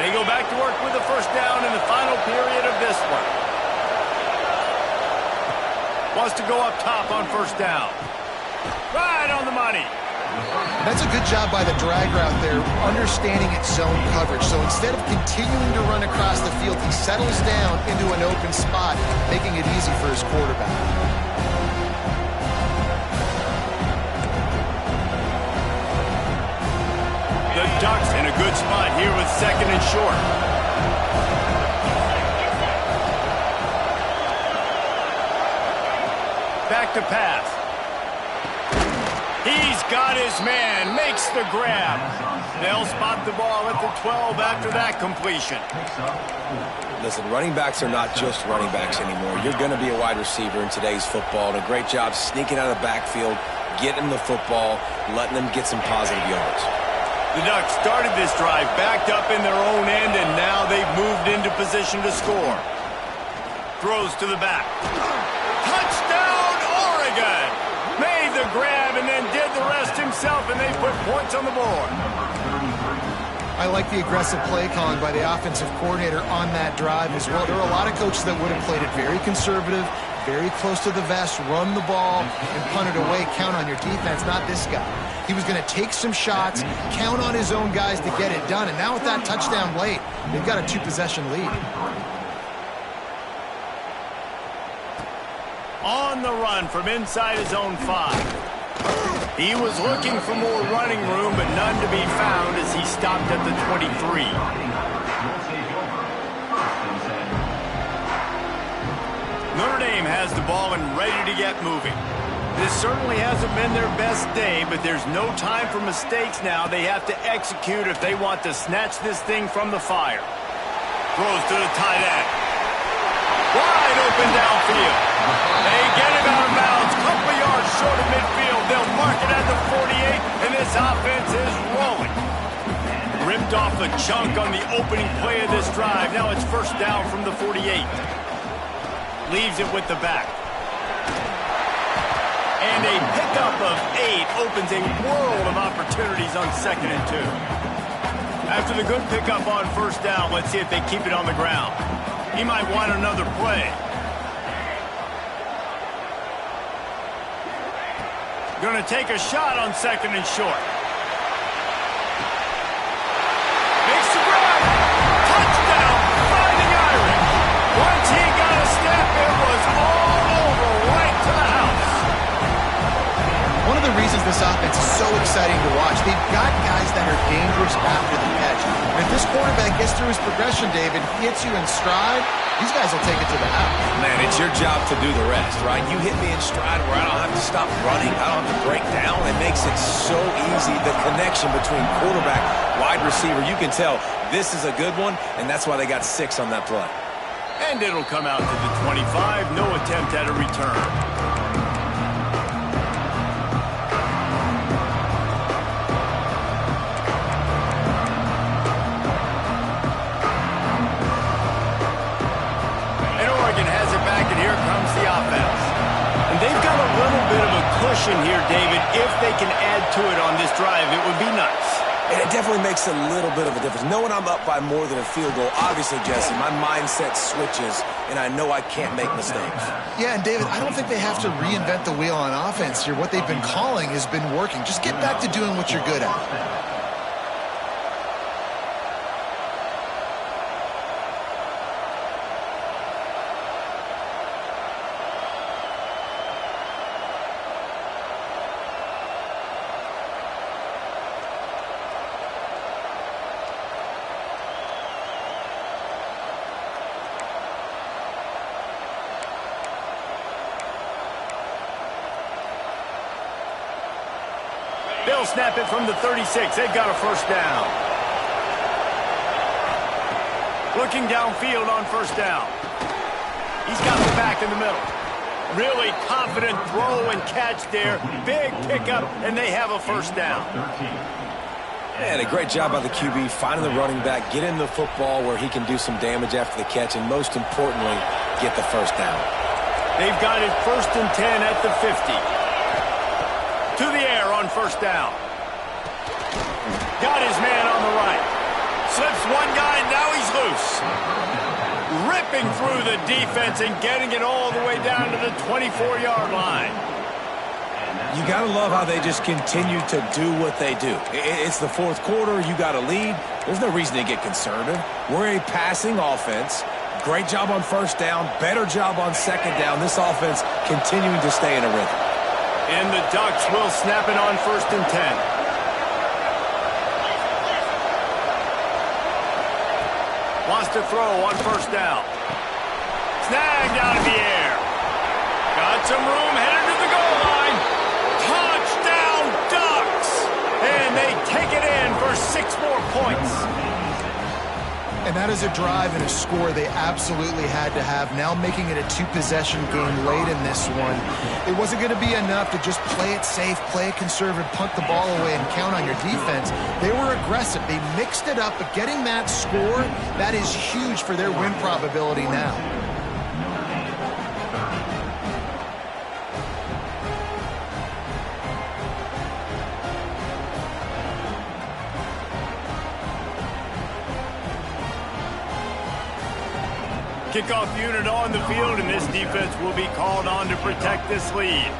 They go back to work with the 1st down in the final period of this one. Wants to go up top on 1st down. Right on the money. That's a good job by the drag route there, understanding its zone coverage. So instead of continuing to run across the field, he settles down into an open spot, making it easy for his quarterback. The Ducks in a good spot here with 2nd and short. Back to pass. He's got his man, makes the grab. They'll spot the ball at the 12 after that completion. Listen, running backs are not just running backs anymore. You're going to be a wide receiver in today's football, and a great job sneaking out of the backfield, getting the football, letting them get some positive yards. The Ducks started this drive backed up in their own end, and now they've moved into position to score. Throws to the back. Touchdown, Oregon! Made the grab and then did the rest himself, and they put points on the board. I like the aggressive play calling by the offensive coordinator on that drive as well. There are a lot of coaches that would have played it very conservative, very close to the vest, run the ball, and punt it away, count on your defense. Not this guy. He was going to take some shots, count on his own guys to get it done, and now with that touchdown late, they've got a 2-possession lead. On the run from inside his own 5. He was looking for more running room, but none to be found as he stopped at the 23. Notre Dame has the ball and ready to get moving. This certainly hasn't been their best day, but there's no time for mistakes now. They have to execute if they want to snatch this thing from the fire. Throws to the tight end. Wide open downfield. They get him out of bounds. Couple yards short of midfield. They'll mark it at the 48, and this offense is rolling. Ripped off a chunk on the opening play of this drive. Now it's first down from the 48. Leaves it with the back. And a pickup of 8 opens a world of opportunities on 2nd and 2. After the good pickup on first down, let's see if they keep it on the ground. He might want another play. Going to take a shot on 2nd and short. Makes the grab. Touchdown, Fighting Irish. Once he got a step, it was all over right to the house. One of the reasons this offense is so exciting to watch, they've got guys that are dangerous after the catch. And if this quarterback gets through his progression, David, hits you in stride, these guys will take it to the house. Man, it's your job to do the rest, right? You hit me in stride where I don't have to stop running. I don't have to break down. It makes it so easy. The connection between quarterback, wide receiver, you can tell this is a good one, and that's why they got 6 on that play. And it'll come out to the 25. No attempt at a return. Here comes the offense. And they've got a little bit of a cushion here, David. If they can add to it on this drive, it would be nice. And it definitely makes a little bit of a difference. Knowing I'm up by more than a field goal, obviously, Jesse, my mindset switches, and I know I can't make mistakes. Yeah, and David, I don't think they have to reinvent the wheel on offense here. What they've been calling has been working. Just get back to doing what you're good at. They'll snap it from the 36. They've got a first down. Looking downfield on first down. He's got the back in the middle. Really confident throw and catch there. Big pickup, and they have a first down. And a great job by the QB finding the running back, getting the football where he can do some damage after the catch, and most importantly, get the first down. They've got it 1st and 10 at the 50. To the air on first down. Got his man on the right. Slips one guy, now he's loose. Ripping through the defense and getting it all the way down to the 24-yard line. You got to love how they just continue to do what they do. It's the 4th quarter. You got a lead. There's no reason to get conservative. We're a passing offense. Great job on first down. Better job on 2nd down. This offense continuing to stay in a rhythm. And the Ducks will snap it on 1st and 10. Wants to throw on first down. Snagged out of the air. Got some room, headed to the goal line. Touchdown, Ducks! And they take it in for 6 more points. And that is a drive and a score they absolutely had to have. Now making it a 2-possession game late in this one. It wasn't going to be enough to just play it safe, play it conservative, punt the ball away, and count on your defense. They were aggressive. They mixed it up, but getting that score, that is huge for their win probability now. Kickoff unit on the field, and this defense will be called on to protect this lead.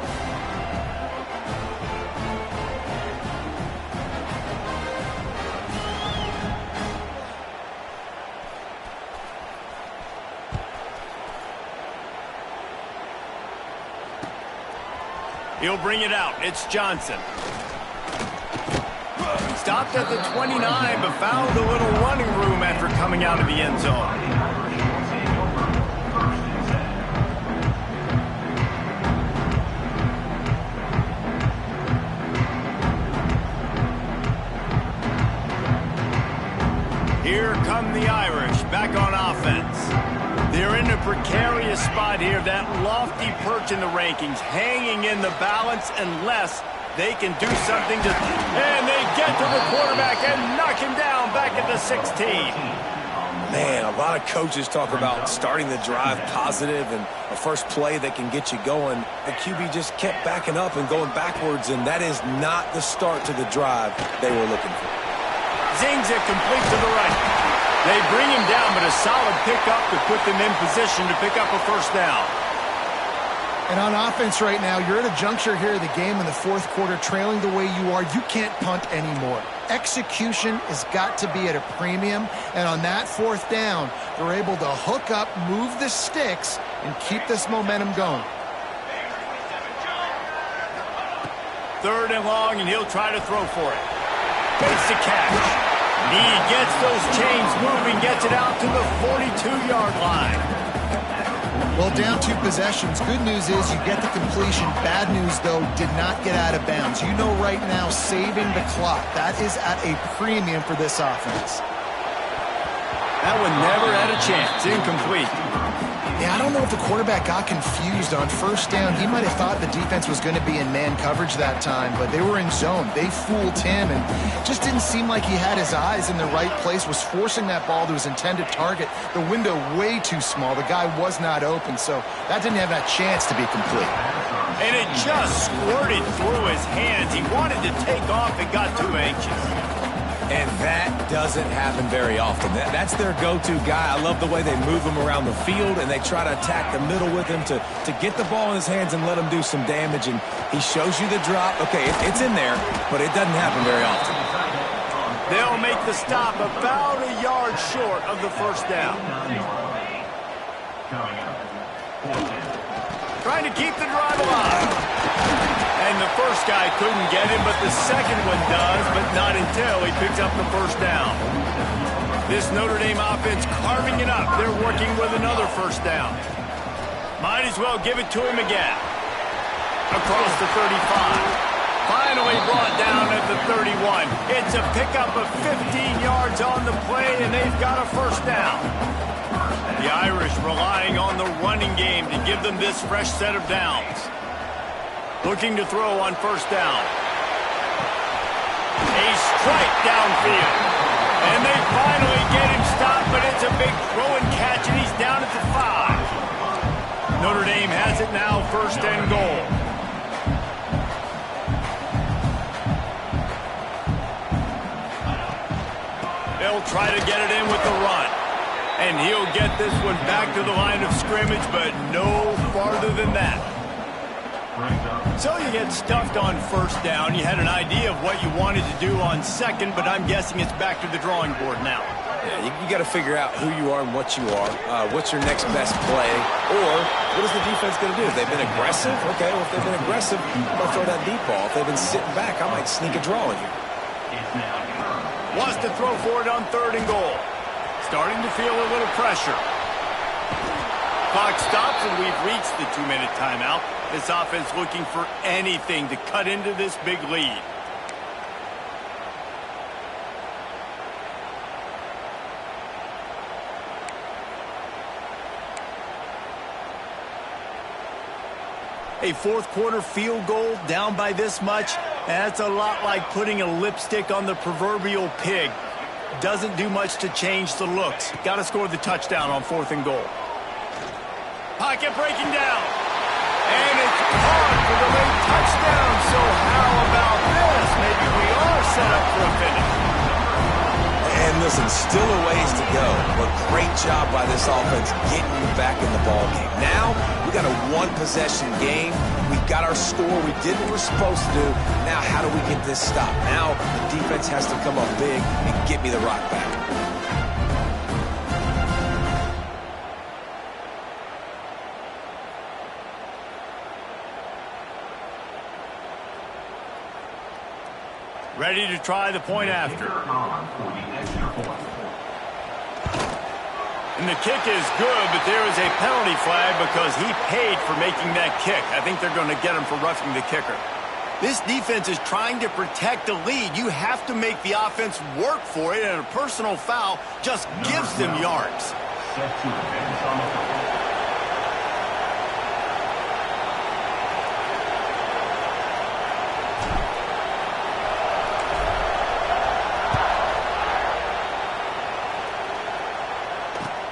He'll bring it out. It's Johnson. Stopped at the 29, but found a little running room after coming out of the end zone. Here come the Irish back on offense. They're in a precarious spot here, that lofty perch in the rankings, hanging in the balance unless they can do something to... And they get to the quarterback and knock him down back at the 16. Man, a lot of coaches talk about starting the drive positive and a first play that can get you going. The QB just kept backing up and going backwards, and that is not the start to the drive they were looking for. Zings it complete to the right. They bring him down, but a solid pickup to put them in position to pick up a first down. And on offense right now, you're at a juncture here of the game in the fourth quarter, trailing the way you are. You can't punt anymore. Execution has got to be at a premium, and on that fourth down, they're able to hook up, move the sticks, and keep this momentum going. Third and long, and he'll try to throw for it. Face the catch. He gets those chains moving, gets it out to the 42-yard line. Well, down 2 possessions. Good news is you get the completion. Bad news, though, did not get out of bounds. You know right now, saving the clock. That is at a premium for this offense. That one never had a chance. Incomplete. Yeah, I don't know if the quarterback got confused on first down. He might have thought the defense was going to be in man coverage that time, but they were in zone. They fooled him, and just didn't seem like he had his eyes in the right place, was forcing that ball to his intended target. The window way too small. The guy was not open, so that didn't have that chance to be complete. And it just squirted through his hands. He wanted to take off and got too anxious. And that doesn't happen very often. That's their go-to guy. I love the way they move him around the field, and they try to attack the middle with him to get the ball in his hands and let him do some damage. And he shows you the drop. Okay, it's in there, but it doesn't happen very often. They'll make the stop about a yard short of the first down. Trying to keep the drive alive. And the first guy couldn't get him, but the second one does, but not until he picks up the first down. This Notre Dame offense carving it up. They're working with another first down. Might as well give it to him again. Across the 35. Finally brought down at the 31. It's a pickup of 15 yards on the play, and they've got a first down. The Irish relying on the running game to give them this fresh set of downs. Looking to throw on first down. A strike downfield. And they finally get him stopped, but it's a big throw and catch, and he's down at the 5. Notre Dame has it now, first and goal. They'll try to get it in with the run. And he'll get this one back to the line of scrimmage, but no farther than that. So you get stuffed on first down. You had an idea of what you wanted to do on second, but I'm guessing it's back to the drawing board now. Yeah, you got to figure out who you are and what you are. What's your next best play? Or what is the defense going to do? If they've been aggressive, okay, well, if they've been aggressive, I'll throw that deep ball. If they've been sitting back, I might sneak a draw in here. Wants to throw for it on third and goal. Starting to feel a little pressure. Clock stops, and we've reached the 2-minute timeout. This offense looking for anything to cut into this big lead. A fourth quarter field goal down by this much, that's a lot like putting a lipstick on the proverbial pig. Doesn't do much to change the looks. Got to score the touchdown on fourth and goal. Pocket breaking down. And it's caught for the late touchdown. So how about this? Maybe we are set up for a finish. And listen, still a ways to go, but great job by this offense getting you back in the ball game. Now, we got a one-possession game. We got our score. We did what we're supposed to do. Now, how do we get this stop? Now, the defense has to come up big and get me the rock back. Ready to try the point after. And the kick is good, but there is a penalty flag because he paid for making that kick. I think they're going to get him for roughing the kicker. This defense is trying to protect the lead. You have to make the offense work for it, and a personal foul just gives them yards.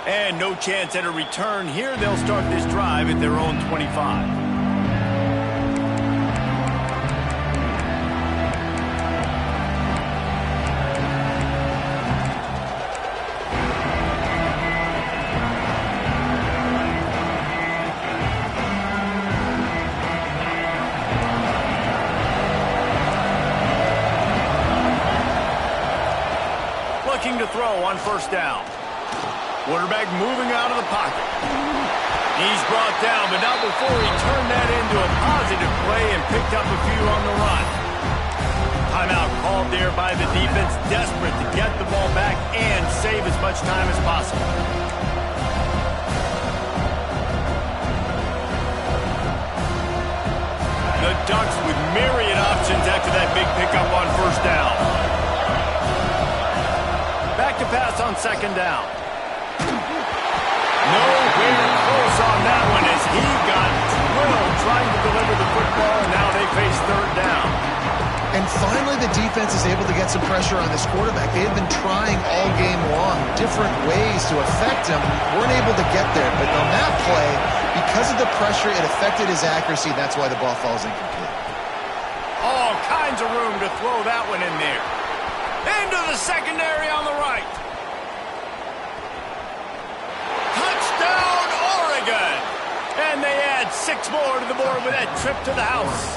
And no chance at a return here. They'll start this drive at their own 25. Looking to throw on first down. Quarterback moving out of the pocket. He's brought down, but not before he turned that into a positive play and picked up a few on the run. Timeout called there by the defense, desperate to get the ball back and save as much time as possible. The Ducks with myriad options after that big pickup on first down. Back to pass on second down. Nowhere close on that one as he got drilled trying to deliver the football, and now they face third down. And finally, the defense is able to get some pressure on this quarterback. They have been trying all game long different ways to affect him. Weren't able to get there, but on that play, because of the pressure, it affected his accuracy. That's why the ball falls incomplete. All kinds of room to throw that one in there. Into the secondary on the right. Touchdown, Oregon! And they add 6 more to the board with that trip to the house.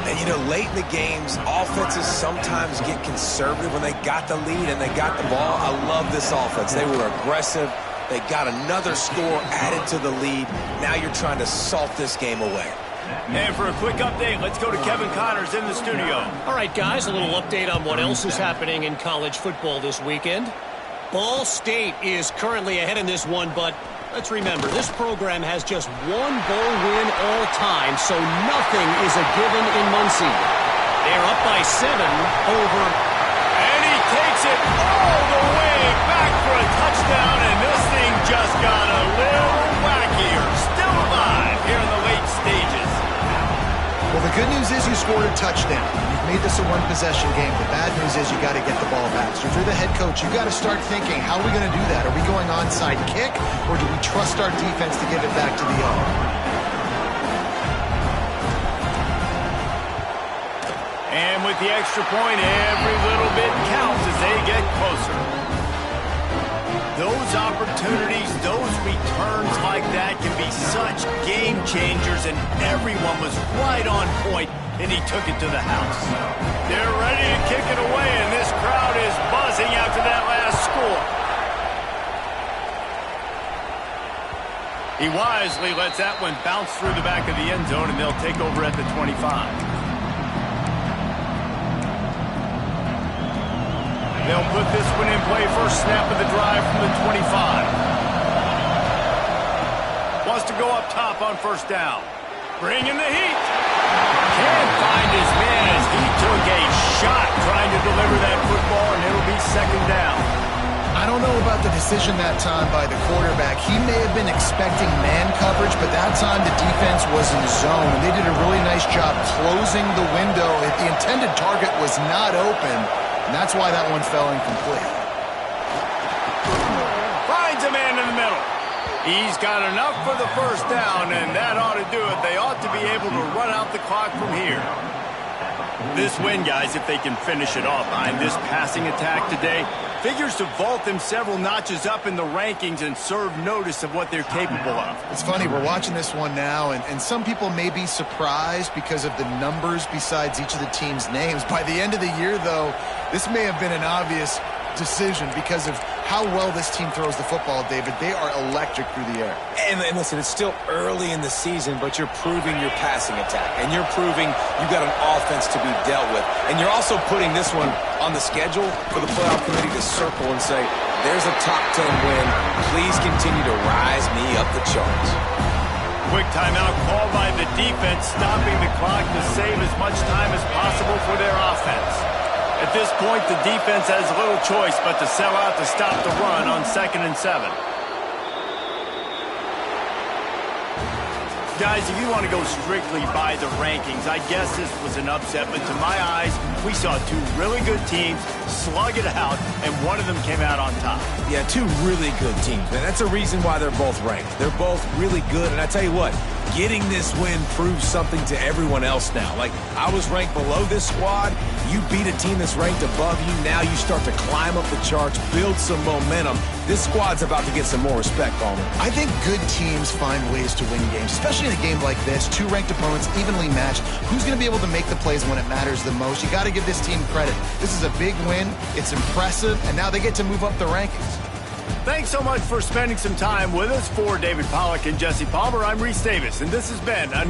And, you know, late in the games, offenses sometimes get conservative when they got the lead and they got the ball. I love this offense. They were aggressive. They got another score added to the lead. Now you're trying to salt this game away. And for a quick update, let's go to Kevin Connors in the studio. All right, guys, a little update on what else is happening in college football this weekend. Ball State is currently ahead in this one, but let's remember, this program has just one bowl win all time, so nothing is a given in Muncie. They're up by 7 over. And he takes it all the way back for a touchdown, and this thing just got a little wackier. Still alive here in the late stages. Well, the good news is you scored a touchdown. You've made this a one-possession game. The bad news is you got to get the ball back. So if you're the head coach, you got to start thinking, how are we going to do that? Are we going onside kick, or do we trust our defense to give it back to the O? And with the extra point, every little bit counts as they get closer. Those opportunities, those returns like that can be such game changers, and everyone was right on point, and he took it to the house. They're ready to kick it away, and this crowd is buzzing after that last score. He wisely lets that one bounce through the back of the end zone, and they'll take over at the 25. They'll put this one in play, first snap of the drive from the 25. Wants to go up top on first down. Bringing the heat. Can't find his man as he took a shot trying to deliver that football, and it'll be second down. I don't know about the decision that time by the quarterback. He may have been expecting man coverage, but that time the defense was in zone, and they did a really nice job closing the window. The intended target was not open, and that's why that one fell incomplete. Finds a man in the middle. He's got enough for the first down, and that ought to do it. They ought to be able to run out the clock from here. This win, guys, if they can finish it off behind this passing attack today, figures to vault them several notches up in the rankings and serve notice of what they're capable of. It's funny, we're watching this one now, and some people may be surprised because of the numbers besides each of the team's names. By the end of the year, though, this may have been an obvious decision because of how well this team throws the football, David. They are electric through the air. And listen, it's still early in the season, but you're proving your passing attack, and you're proving you've got an offense to be dealt with. And you're also putting this one on the schedule for the playoff committee to circle and say, there's a top 10 win. Please continue to rise me up the charts. Quick timeout called by the defense, stopping the clock to save as much time as possible for their offense. At this point, the defense has little choice but to sell out to stop the run on 2nd and 7. Guys, if you want to go strictly by the rankings, I guess this was an upset, but to my eyes, we saw two really good teams slug it out, and one of them came out on top. Yeah, two really good teams, man. That's a reason why they're both ranked. They're both really good, and I tell you what, getting this win proves something to everyone else now. Like, I was ranked below this squad. You beat a team that's ranked above you. Now you start to climb up the charts, build some momentum. This squad's about to get some more respect, Palmer. I think good teams find ways to win games, especially in a game like this. Two ranked opponents, evenly matched. Who's going to be able to make the plays when it matters the most? You got to give this team credit. This is a big win. It's impressive, and now they get to move up the rankings. Thanks so much for spending some time with us. For David Pollack and Jesse Palmer, I'm Reese Davis, and this has been another